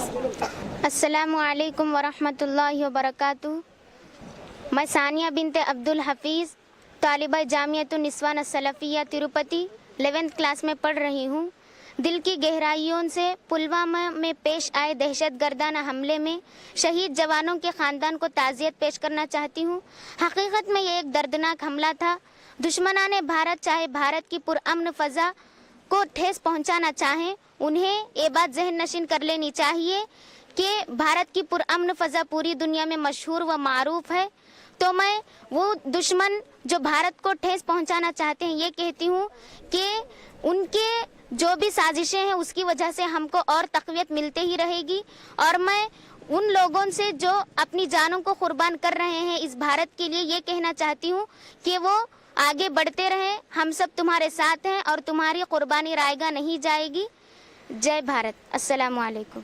السلام علیکم ورحمۃ اللہ وبرکاتہ. میں ثانیہ بنت عبد الحفیظ طالبہ جامعۃ النسوان السلفیہ تروپتی 11th کلاس میں پڑھ رہی ہوں. دل کی گہرائیوں سے پلوامہ میں پیش آئے دہشت گردانہ حملے میں شہید جوانوں کے خاندان کو تعزیت پیش کرنا چاہتی ہوں. حقیقت میں یہ ایک دردناک حملہ تھا. دشمنان بھارت چاہے بھارت کی پرامن فضا کو ٹھیس پہنچانا چاہیں، انہیں یہ بات ذہن نشین کر لینی چاہیے کہ بھارت کی پرامن فضا پوری دنیا میں مشہور و معروف ہے. تو میں وہ دشمن جو بھارت کو ٹھیس پہنچانا چاہتے ہیں یہ کہتی ہوں کہ ان کے جو بھی سازشیں ہیں اس کی وجہ سے ہم کو اور تقویت ملتے ہی رہے گی. اور میں ان لوگوں سے جو اپنی جانوں کو قربان کر رہے ہیں اس بھارت کے لیے یہ کہنا چاہتی ہوں کہ وہ آگے بڑھتے رہیں. ہم سب تمہارے ساتھ ہیں اور تمہاری قربانی رائیگاں نہیں جائے گی. جے بھارت. السلام علیکم.